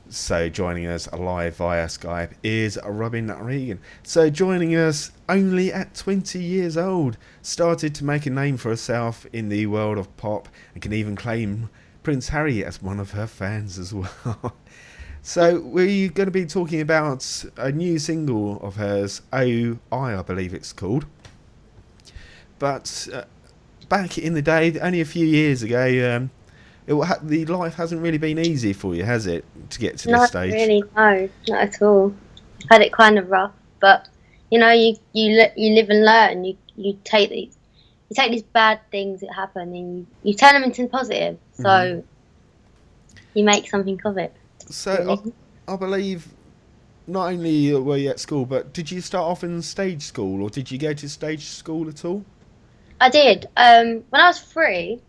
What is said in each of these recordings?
So joining us live via Skype is Robyn Regan. So joining us only at 20 years old, started to make a name for herself in the world of pop and can even claim Prince Harry as one of her fans as well. So we're going to be talking about a new single of hers, Oh I believe it's called. But back in the day, only a few years ago, the life hasn't really been easy for you, has it, to get to this Not stage? really, no, not at all. I've had it kind of rough, but you live and learn. You take these bad things that happen and you turn them into positive. Hmm. So you make something of it. So Really, I believe not only were you at school, but did you start off in stage school, or did you go to stage school at all? I did. When I was 3,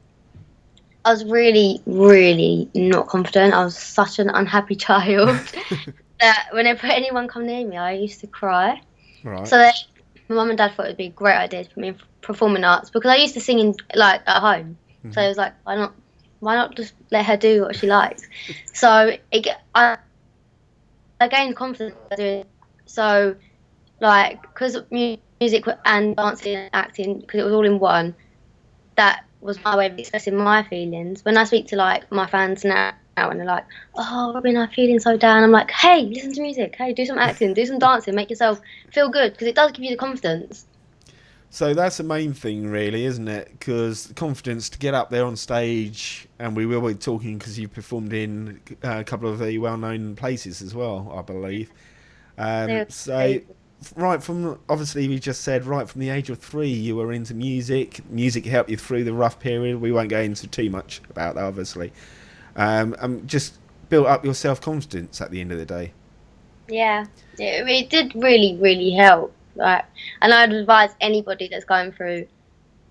I was really, really not confident. I was such an unhappy child that whenever anyone come near me, I used to cry. Right. So then my mum and dad thought it'd be a great idea to put me in performing arts because I used to sing in like at home. So Hmm. I was like, why not just let her do what she likes? So I gained confidence by doing it. So like because music and dancing and acting because it was all in one. That was my way of expressing my feelings. When I speak to like my fans now and they're like, "Oh, Robyn, I'm feeling so down," I'm like, "Hey, listen to music. Hey, do some acting, do some dancing, make yourself feel good because it does give you the confidence." So that's the main thing, really, isn't it? Because confidence to get up there on stage, and we will be talking because you've performed in a couple of the well-known places as well, I believe. They're So, crazy. right from obviously we just said right from the age of 3, you were into music. Music helped you through the rough period. We won't go into too much about that, obviously. And just built up your self-confidence at the end of the day. Yeah, it did really, really help. Like, and I'd advise anybody that's going through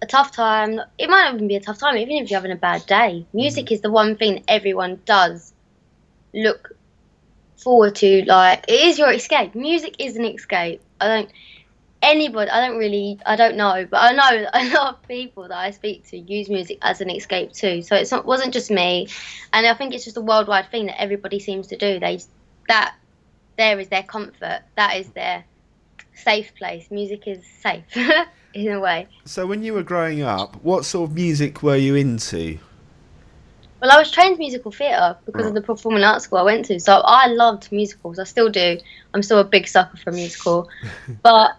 a tough time. It might not even be a tough time, even if you're having a bad day. Hmm. Music is the one thing that everyone does look forward to. Like, it is your escape. Music is an escape. I don't know, but I know a lot of people that I speak to use music as an escape too. So wasn't just me, and I think it's just a worldwide thing that everybody seems to do. That there is their comfort. That is their safe place. Music is safe in a way. So when you were growing up, what sort of music were you into? Well, I was trained musical theatre because of Right. the performing arts school I went to, so I loved musicals. I still do. I'm still a big sucker for a musical, but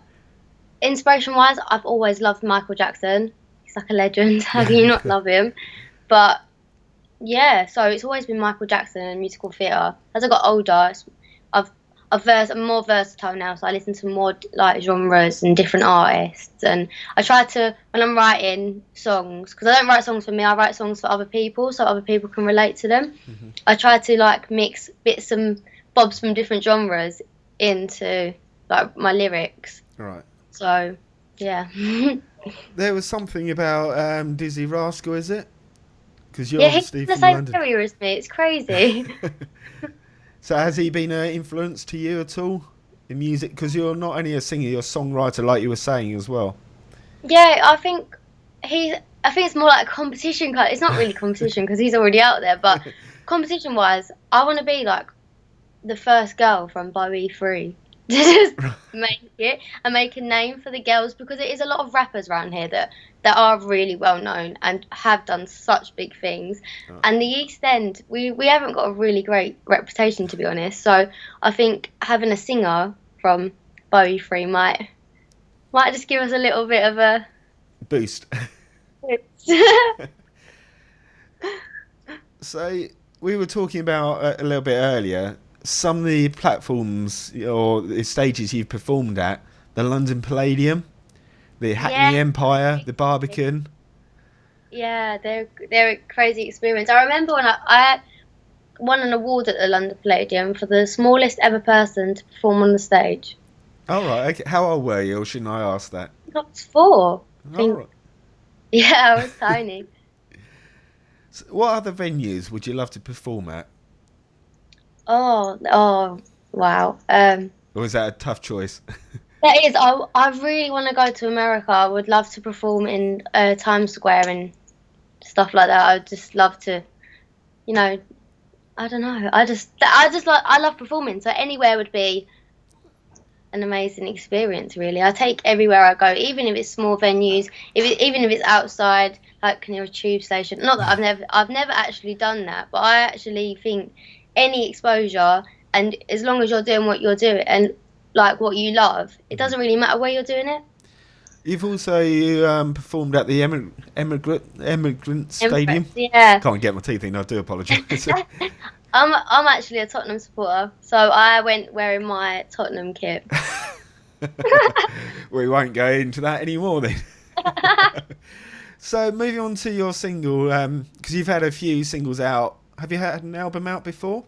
inspiration wise, I've always loved Michael Jackson. He's like a legend. How can you not love him? But yeah, so it's always been Michael Jackson and musical theatre. As I got older, I've I'm more versatile now, so I listen to more like genres and different artists. And I try to when I'm writing songs, because I don't write songs for me, I write songs for other people, so other people can relate to them. Hmm. I try to like mix bits and bobs from different genres into like my lyrics. Right. So yeah. There was something about Dizzy Rascal, is it? Because you're Yeah, he's obviously in the from same London. area as me. It's crazy. So has he been an influence to you at all in music? Because you're not only a singer, you're a songwriter, like you were saying as well. Yeah, he's. I think it's more like a competition kind. It's not really competition because he's already out there, but competition wise, I want to be like the first girl from Bowie Free to just make it and make a name for the girls because it is a lot of rappers around here that are really well known and have done such big things. And the East End, we haven't got a really great reputation to be honest. So I think having a singer from Bowie Free might just give us a little bit of a Boost. boost. So we were talking about a little bit earlier some of the platforms or the stages you've performed at: the London Palladium, the Yeah, Hackney Empire, the Barbican. yeah, they're a crazy experience. I remember when I won an award at the London Palladium for the smallest ever person to perform on the stage. All right. Okay. How old were you, or shouldn't I ask that? I was 4, I All think. right. Yeah, I was tiny. So what other venues would you love to perform at? Oh, wow. Or is that a tough choice? That is. I really want to go to America. I would love to perform in Times Square and stuff like that. I'd just love to, you know, I don't know. I love performing. So anywhere would be an amazing experience. Really, I take everywhere I go, even if it's small venues, even if it's outside, like near a tube station. Not that I've never actually done that, but I actually think any exposure, and as long as you're doing what you're doing and like what you love, it doesn't really matter where you're doing it. You've also performed at the Emigrant Impressed, Stadium. yeah. Can't get my teeth in. I do apologise. I'm actually a Tottenham supporter, so I went wearing my Tottenham kit. We won't go into that anymore then. So moving on to your single, because you've had a few singles out. Have you had an album out before?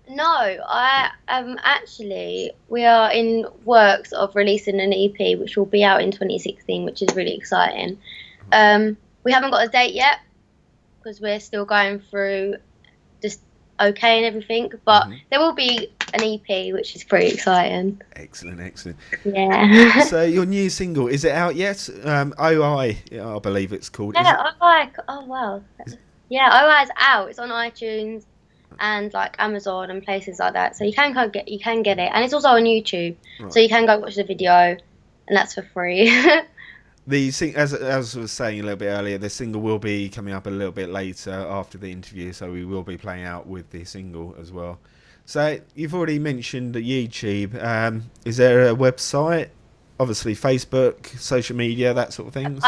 No, I actually we are in works of releasing an EP which will be out in 2016, which is really exciting. We haven't got a date yet because we're still going through just okay and everything, but there will be an EP which is pretty exciting. Excellent, excellent. Yeah. So your new single, is it out yet? I believe it's called. Is Yeah, it? I like. Oh wow. Yeah, OI's out. It's on iTunes and like Amazon and places like that. So you can get it, and it's also on YouTube. Right. So you can go watch the video, and that's for free. As I was saying a little bit earlier, the single will be coming up a little bit later after the interview, so we will be playing out with the single as well. So you've already mentioned YouTube. Is there a website? Obviously, Facebook, social media, that sort of things.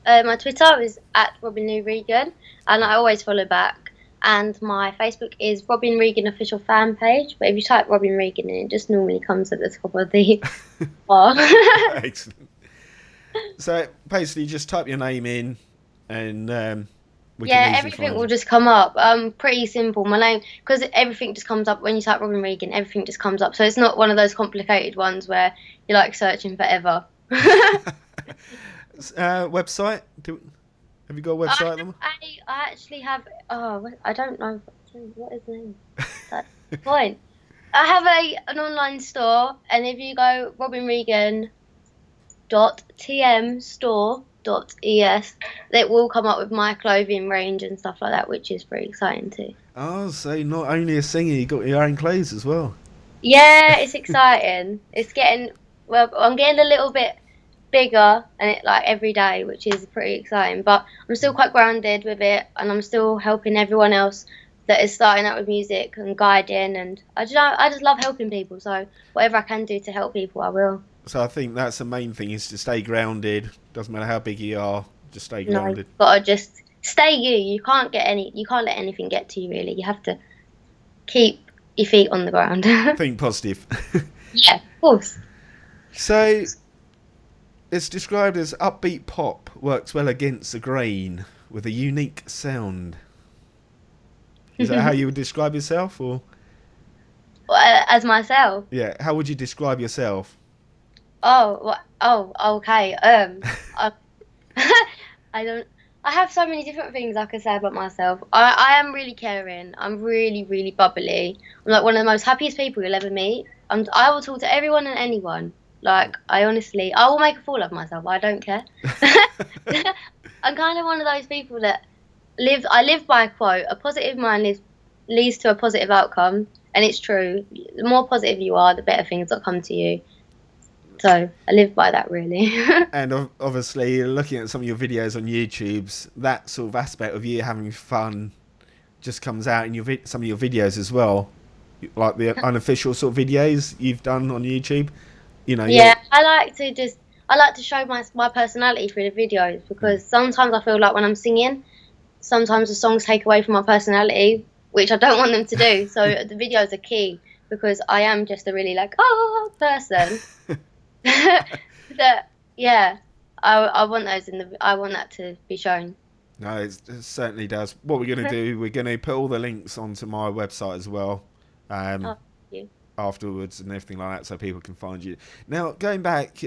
My Twitter is at Robyn Regan, and I always follow back. And my Facebook is Robyn Regan official fan page. But if you type Robyn Regan in, it just normally comes at the top of the bar. Excellent. So basically, just type your name in, and we can easily everything find will you. just come up. Pretty simple. My name, because everything just comes up when you type Robyn Regan. Everything just comes up. So it's not one of those complicated ones where you're like searching forever. Website? Have you got a website at them? I actually have. Oh, I don't know. What is the name? That's the point. I have an online store, and if you go robynregan.tmstore.es, it will come up with my clothing range and stuff like that, which is pretty exciting too. Oh, so not only a singer, you got your own clothes as well. Yeah, it's exciting. It's getting I'm getting a little bit bigger and it like every day, which is pretty exciting. But I'm still quite grounded with it, and I'm still helping everyone else that is starting out with music and guiding. And I just love helping people. So whatever I can do to help people, I will. So I think that's the main thing, is to stay grounded. Doesn't matter how big you are, just stay No, grounded. you've got to just stay you. You can't let anything get to you. Really, you have to keep your feet on the ground. Think positive. Yeah, of course. So it's described as upbeat pop, works well against the grain with a unique sound. Is that how you would describe yourself, or? As myself. Yeah, how would you describe yourself? Okay. I, I don't. I have so many different things I could say about myself. I am really caring. I'm really, really bubbly. I'm like one of the most happiest people you'll ever meet. I will talk to everyone and anyone. Like, I will make a fool of myself. I don't care. I'm kind of one of those people that I live by a quote: a positive mind leads to a positive outcome. And it's true. The more positive you are, the better things will come to you. So I live by that, really. And obviously, looking at some of your videos on YouTube, that sort of aspect of you having fun just comes out in some of your videos as well, like the unofficial sort of videos you've done on YouTube. You know. Yeah, I like to show my personality through the videos, because sometimes I feel like when I'm singing, sometimes the songs take away from my personality, which I don't want them to do. So the videos are key, because I am just a really like person. That yeah, I want those I want that to be shown. No, it certainly does. What we're going to do, we're going to put all the links onto my website as well. Oh, thank you. Afterwards and everything like that, so people can find you. Now, going back,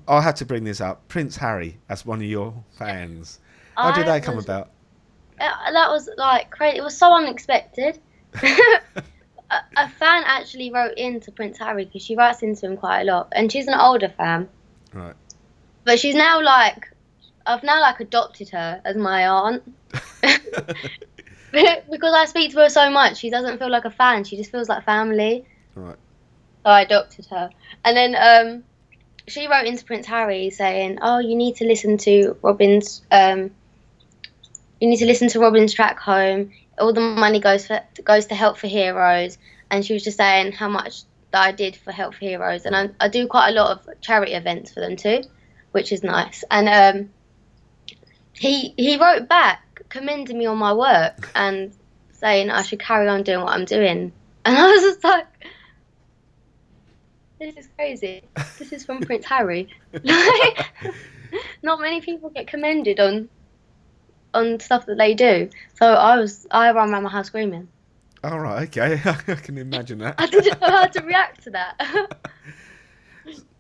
I'll have to bring this up. Prince Harry, as one of your fans. How did that come about? That was like crazy. It was so unexpected. A fan actually wrote in to Prince Harry, because she writes into him quite a lot, and she's an older fan. Right. But she's now like, I've now like adopted her as my aunt. because I speak to her so much, she doesn't feel like a fan. She just feels like family. Right. So I adopted her, and then she wrote into Prince Harry saying, "Oh, you need to listen to Robyn's track Home. All the money goes to Help for Heroes." And she was just saying how much that I did for Help for Heroes, and Right. I do quite a lot of charity events for them too, which is nice. And he wrote back commending me on my work and saying I should carry on doing what I'm doing. And I was just like, this is crazy. This is from Prince Harry. Not many people get commended on stuff that they do. So I ran around my house screaming. All right. Okay. I can imagine I that. didn't know how to react to that.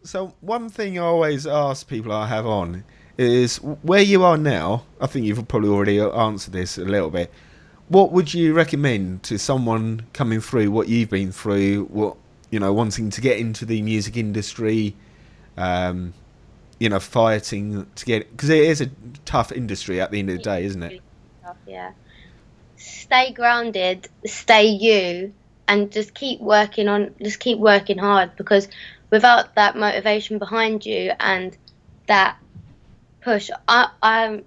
So one thing I always ask people I have on is where you are now. I think you've probably already answered this a little bit. What would you recommend to someone coming through what you've been through? What wanting to get into the music industry, um, fighting to get, because it is a tough industry at the end of the day, isn't it? Yeah. Stay grounded, stay you, and just keep working hard, because without that motivation behind you and that push, I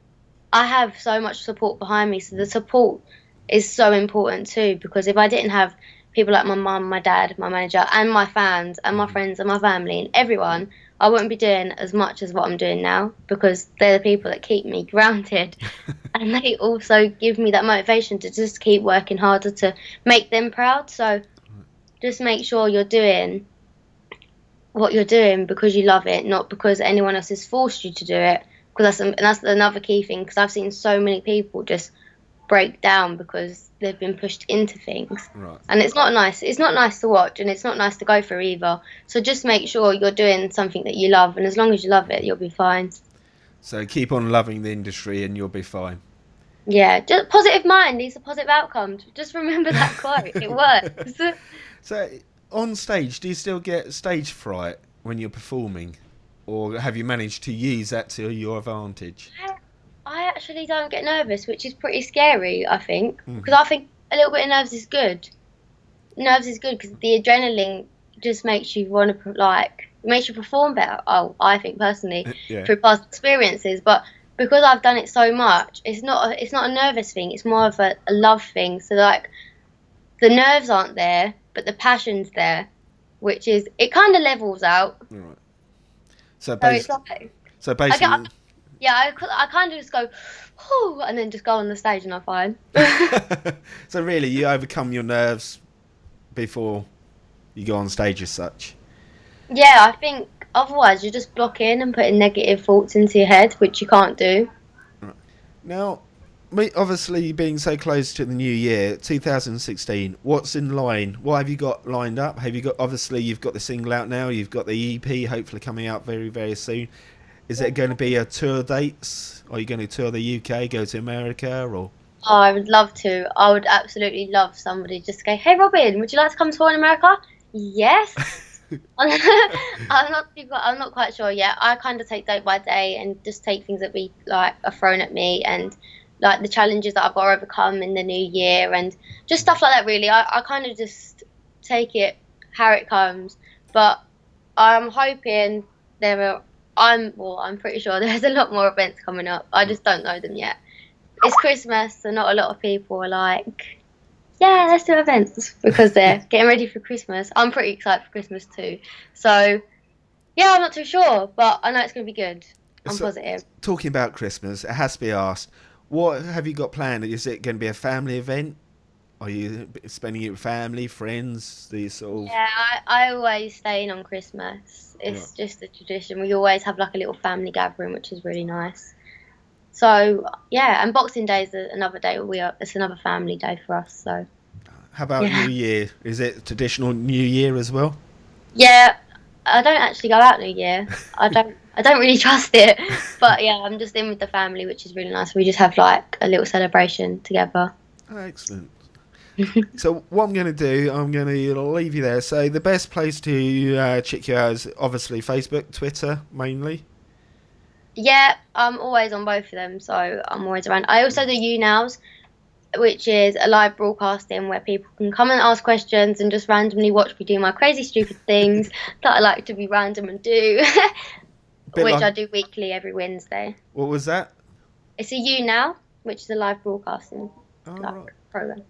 have so much support behind me. So the support is so important too, because if I didn't have people like my mum, my dad, my manager, and my fans, and my Hmm. friends, and my family, and everyone, I wouldn't be doing as much as what I'm doing now, because they're the people that keep me grounded. And they also give me that motivation to just keep working harder to make them proud. So just make sure you're doing what you're doing because you love it, not because anyone else has forced you to do it. Because that's another key thing. Because I've seen so many people just break down because they've been pushed into things, Right. and it's not nice. It's not nice to watch, and it's not nice to go through either. So just make sure you're doing something that you love, and as long as you love it, you'll be fine. So keep on loving the industry and you'll be fine. Yeah, just positive mind leads to positive outcomes. Just remember that quote. It works. So on stage, do you still get stage fright when you're performing, or have you managed to use that to your advantage? I actually don't get nervous, which is pretty scary, I think, because Hmm. I think a little bit of nerves is good. Nerves is good because the adrenaline just makes you want to makes you perform better. Oh, I think personally Yeah. through past experiences, but because I've done it so much, it's not a nervous thing. It's more of a love thing. So like the nerves aren't there, but the passion's there, which is it kind of levels out. All right. So So it's basically, like so I get basically, yeah, I kind of just go, whew, and then just go on the stage and I'm fine. so really, you overcome your nerves before you go on stage as such. Yeah, I think otherwise you're just blocking and putting negative thoughts into your head, which you can't do. Right. Now, obviously being so close to the new year, 2016, what's in line? What have you got lined up? Have you got, obviously you've got the single out now, you've got the EP hopefully coming out very, very soon. Is it going to be a tour dates? Are you going to tour the UK, go to America, or? Oh, I would love to. I would absolutely love somebody just to go, "Hey Robyn, would you like to come tour in America?" Yes. I'm not quite sure yet. I kind of take day by day and just take things that be like are thrown at me, and like the challenges that I've got to overcome in the new year, and just stuff like that. Really, I kind of just take it how it comes. But I'm hoping there are. I'm pretty sure there's a lot more events coming up. I just don't know them yet. It's Christmas, so not a lot of people are like, yeah, let's do events because they're getting ready for Christmas. I'm pretty excited for Christmas too. So, yeah, I'm not too sure, but I know it's going to be good. I'm So, positive. talking about Christmas, it has to be asked, what have you got planned? Is it going to be a family event? Are you spending it with family, friends, these sort of... Yeah, I always stay in on Christmas. Right. It's just a tradition. We always have like a little family gathering, which is really nice. So, yeah, and Boxing Day is another day. It's another family day for us. So, How about New yeah. Year? Is it traditional New Year as well? Yeah, I don't actually go out New Year. I don't really trust it. But yeah, I'm just in with the family, which is really nice. We just have like a little celebration together. Oh, excellent. So what I'm going to do, I'm going to leave you there. So the best place to check you out is obviously Facebook, Twitter mainly. Yeah, I'm always on both of them, so I'm always around. I also do YouNows, which is a live broadcasting where people can come and ask questions and just randomly watch me do my crazy, stupid things that I like to be random and do, Bit which like, I do weekly every Wednesday. what was that? It's a You Now, which is a live broadcasting Oh, like right. program.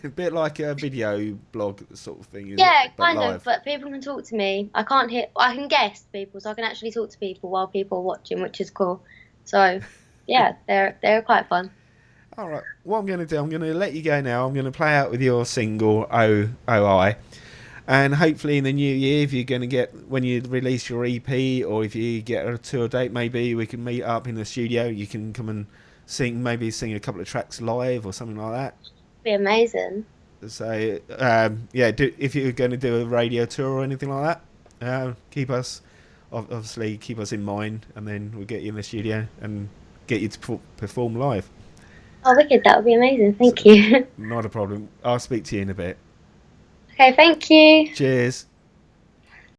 A bit like a video blog sort of thing, is it? Yeah, But kind of, live. but people can talk to me. I can't hear, I can guest people, so I can actually talk to people while people are watching, which is cool. So, yeah, they're quite fun. All right. What I'm going to do, I'm going to let you go now. I'm going to play out with your single OI, and hopefully in the new year, if you're going to get when you release your EP, or if you get a tour date, maybe we can meet up in the studio. You can come and sing, maybe sing a couple of tracks live or something like that. Be amazing. So yeah, if you're going to do a radio tour or anything like that, keep us obviously keep us in mind, and then we'll get you in the studio and get you to perform live. Oh, wicked, that would be amazing. So, Thank you. not a problem. I'll speak to you in a bit. Okay, thank you. Cheers.